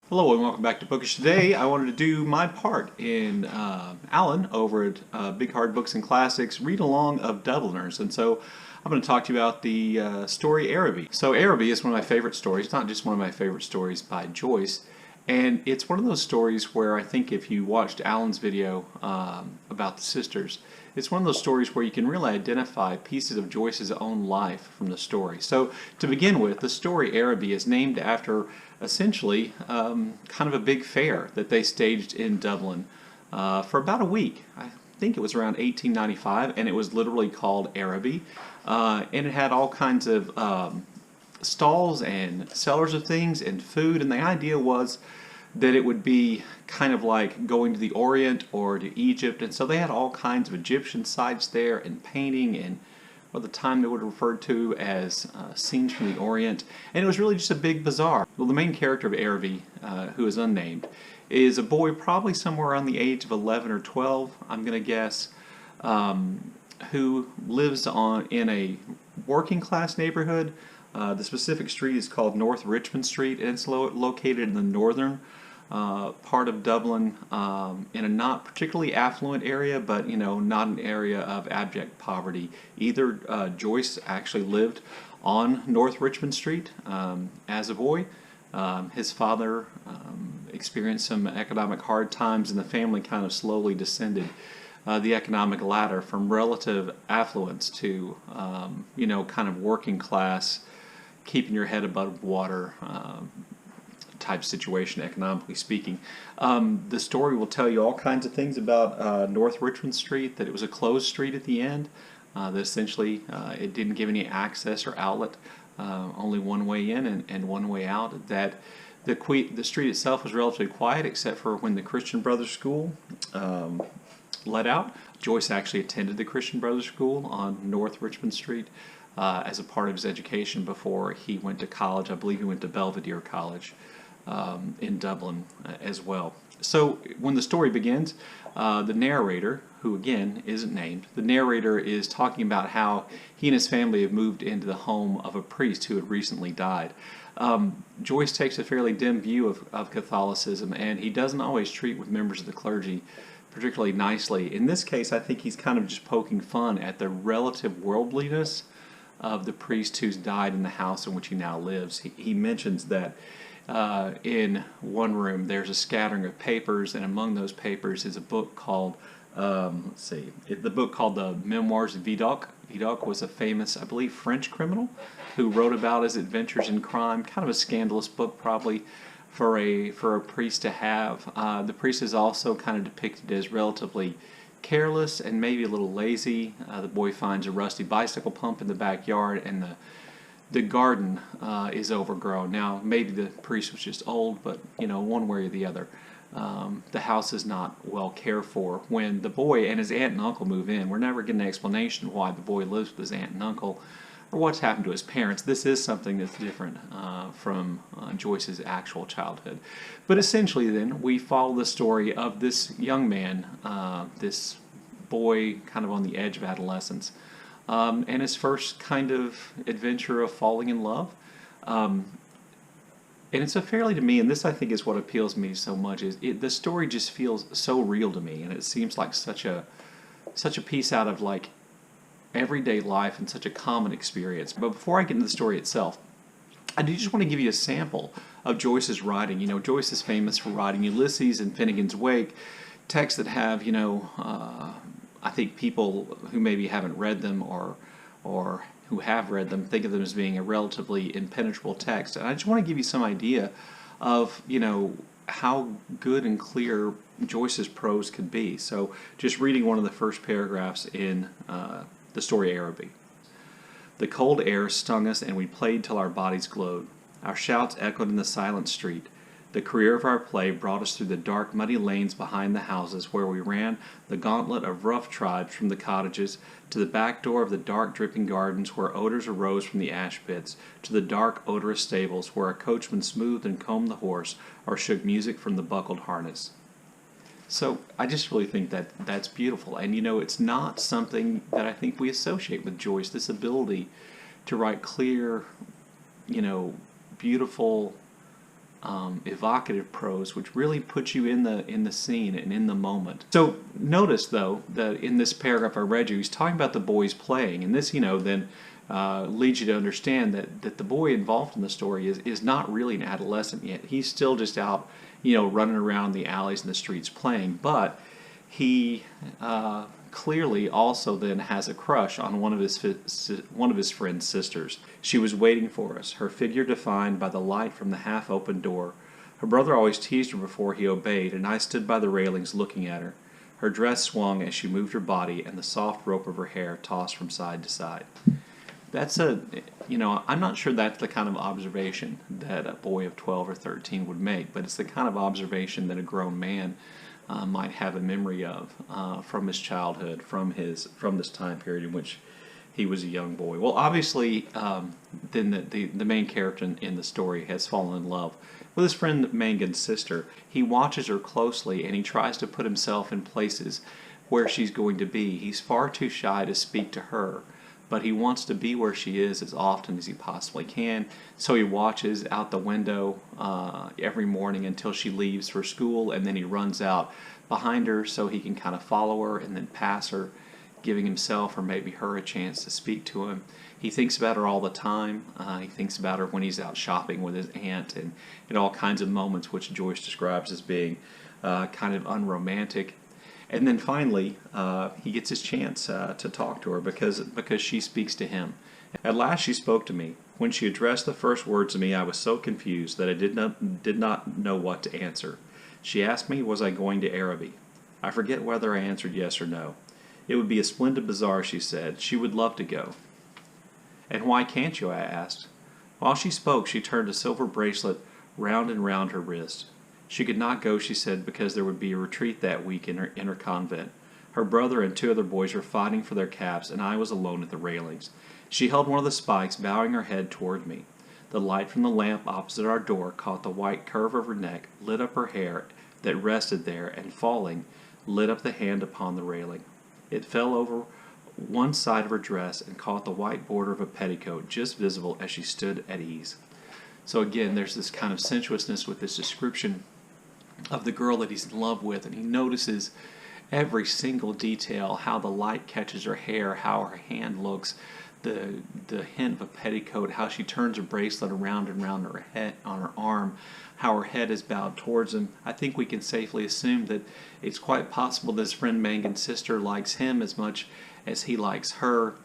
Hello and welcome back to Bookish. Today I wanted to do my part in Alan over at Big Hard Books and Classics read along of Dubliners, and so I'm going to talk to you about the story Araby. So Araby is one of my favorite stories, not just one of my favorite stories by Joyce, and it's one of those stories where I think if you watched Alan's video about the sisters, it's one of those stories where you can really identify pieces of Joyce's own life from the story. So to begin with, the story Araby is named after essentially kind of a big fair that they staged in Dublin for about a week. I think it was around 1895, and it was literally called Araby. And it had all kinds of stalls and sellers of things and food, and the idea was that it would be kind of like going to the Orient or to Egypt, and so they had all kinds of Egyptian sites there and painting and what the time they would have referred to as scenes from the Orient, and it was really just a big bazaar. Well, the main character of Araby, who is unnamed, is a boy probably somewhere around the age of 11 or 12, I'm going to guess, who lives in a working class neighborhood. The specific street is called North Richmond Street, and it's located in the northern part of Dublin, in a not particularly affluent area, but not an area of abject poverty either. Joyce actually lived on North Richmond Street as a boy. His father experienced some economic hard times, and the family kind of slowly descended the economic ladder from relative affluence to kind of working class, keeping your head above water type situation, economically speaking. The story will tell you all kinds of things about North Richmond Street, that it was a closed street at the end, that essentially it didn't give any access or outlet, only one way in and one way out, that the street itself was relatively quiet except for when the Christian Brothers School let out. Joyce actually attended the Christian Brothers School on North Richmond Street as a part of his education before he went to college. I believe he went to Belvedere College in Dublin as well. So when the story begins, the narrator, who again isn't named, the narrator is talking about how he and his family have moved into the home of a priest who had recently died. Joyce takes a fairly dim view of Catholicism, and he doesn't always treat with members of the clergy particularly nicely. In this case, I think he's kind of just poking fun at the relative worldliness of the priest who's died in the house in which he now lives. He mentions that in one room there's a scattering of papers, and among those papers is a book called, the book called the Memoirs of Vidocq. Vidocq was a famous, I believe, French criminal who wrote about his adventures in crime. Kind of a scandalous book, probably, for a priest to have. The priest is also kind of depicted as relatively careless and maybe a little lazy. The boy finds a rusty bicycle pump in the backyard, and the garden is overgrown. Now, maybe the priest was just old, but one way or the other. The house is not well cared for. When the boy and his aunt and uncle move in, we're never getting an explanation of why the boy lives with his aunt and uncle or what's happened to his parents. This is something that's different from Joyce's actual childhood. But essentially then, we follow the story of this young man, this boy kind of on the edge of adolescence, and his first kind of adventure of falling in love. And it's a fairly, to me, and this I think is what appeals to me so much, is the story just feels so real to me, and it seems like such a piece out of like everyday life and such a common experience. But before I get into the story itself, I do just want to give you a sample of Joyce's writing. Joyce is famous for writing Ulysses and Finnegan's Wake, texts that have, I think people who maybe haven't read them or who have read them think of them as being a relatively impenetrable text. And I just want to give you some idea of, how good and clear Joyce's prose could be. So just reading one of the first paragraphs in the story Araby. The cold air stung us, and we played till our bodies glowed. Our shouts echoed in the silent street. The career of our play brought us through the dark, muddy lanes behind the houses, where we ran the gauntlet of rough tribes from the cottages, to the back door of the dark, dripping gardens, where odors arose from the ash pits, to the dark, odorous stables, where a coachman smoothed and combed the horse, or shook music from the buckled harness. So I just really think that that's beautiful. And it's not something that I think we associate with Joyce, this ability to write clear, beautiful evocative prose, which really puts you in the scene and in the moment. So notice though that in this paragraph I read you, he's talking about the boys playing, and this then leads you to understand that the boy involved in the story is not really an adolescent yet. He's still just out running around the alleys and the streets playing, but he clearly also then has a crush on one of his friend's sisters. She was waiting for us, her figure defined by the light from the half-open door. Her brother always teased her before he obeyed, and I stood by the railings looking at her. Her dress swung as she moved her body, and the soft rope of her hair tossed from side to side. That's I'm not sure that's the kind of observation that a boy of 12 or 13 would make, but it's the kind of observation that a grown man might have a memory of from his childhood, from this time period in which he was a young boy. Well, obviously, then the main character in the story has fallen in love with his friend Mangan's sister. He watches her closely, and he tries to put himself in places where she's going to be. He's far too shy to speak to her, but he wants to be where she is as often as he possibly can. So he watches out the window every morning until she leaves for school, and then he runs out behind her so he can kind of follow her and then pass her, giving himself or maybe her a chance to speak to him. He thinks about her all the time. He thinks about her when he's out shopping with his aunt, and in all kinds of moments which Joyce describes as being kind of unromantic. And then finally, he gets his chance to talk to her because she speaks to him. At last she spoke to me. When she addressed the first words to me, I was so confused that I did not know what to answer. She asked me, was I going to Araby? I forget whether I answered yes or no. It would be a splendid bazaar, she said. She would love to go. And why can't you? I asked. While she spoke, she turned a silver bracelet round and round her wrist. She could not go, she said, because there would be a retreat that week in her convent. Her brother and two other boys were fighting for their caps, and I was alone at the railings. She held one of the spikes, bowing her head toward me. The light from the lamp opposite our door caught the white curve of her neck, lit up her hair that rested there, and falling, lit up the hand upon the railing. It fell over one side of her dress and caught the white border of a petticoat just visible as she stood at ease. So again, there's this kind of sensuousness with this description of the girl that he's in love with, and he notices every single detail, how the light catches her hair, how her hand looks, the hint of a petticoat, how she turns her bracelet around and around her head on her arm, how her head is bowed towards him. I think we can safely assume that it's quite possible that his friend Mangan's sister likes him as much as he likes her,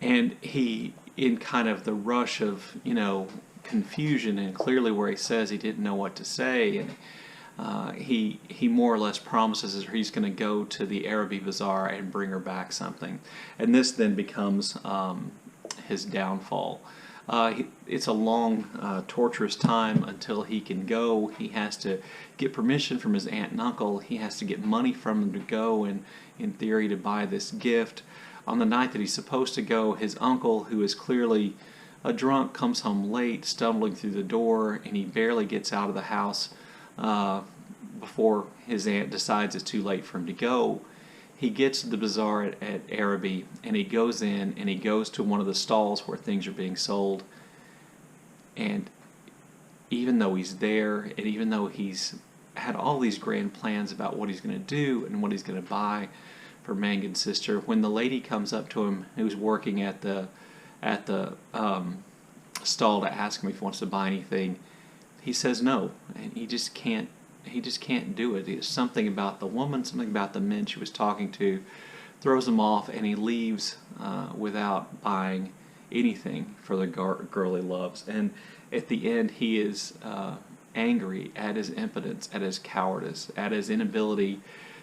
and he, in kind of the rush of confusion, and clearly where he says he didn't know what to say, and he more or less promises her he's going to go to the Araby bazaar and bring her back something. And this then becomes his downfall. It's a long, torturous time until he can go. He has to get permission from his aunt and uncle. He has to get money from them to go and, in theory, to buy this gift. On the night that he's supposed to go, his uncle, who is clearly a drunk, comes home late, stumbling through the door, and he barely gets out of the house before his aunt decides it's too late for him to go. He gets to the bazaar at Araby, and he goes in, and he goes to one of the stalls where things are being sold. And even though he's there, and even though he's had all these grand plans about what he's going to do and what he's going to buy for Mangan's sister, when the lady comes up to him who's working at the stall to ask him if he wants to buy anything, he says no, and he just can't do it. There's something about the woman, something about the men she was talking to, throws him off, and he leaves without buying anything for the girl he loves. And at the end, he is angry at his impotence, at his cowardice, at his inability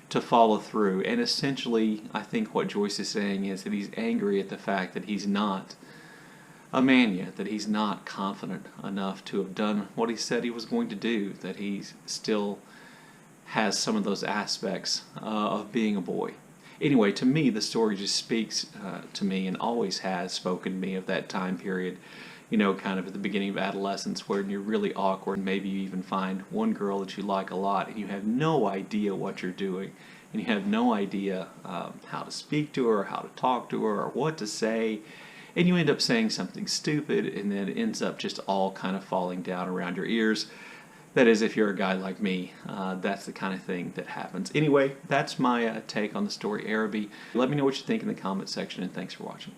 to follow through. And essentially, I think what Joyce is saying is that he's angry at the fact that he's not a man yet, that he's not confident enough to have done what he said he was going to do, that he still has some of those aspects of being a boy. Anyway, to me, the story just speaks to me, and always has spoken to me, of that time period, kind of at the beginning of adolescence, where you're really awkward. Maybe you even find one girl that you like a lot, and you have no idea what you're doing, and you have no idea how to speak to her, or how to talk to her, or what to say. And you end up saying something stupid, and then it ends up just all kind of falling down around your ears. That is, if you're a guy like me, that's the kind of thing that happens. Anyway, that's my take on the story Araby. Let me know what you think in the comment section, and thanks for watching.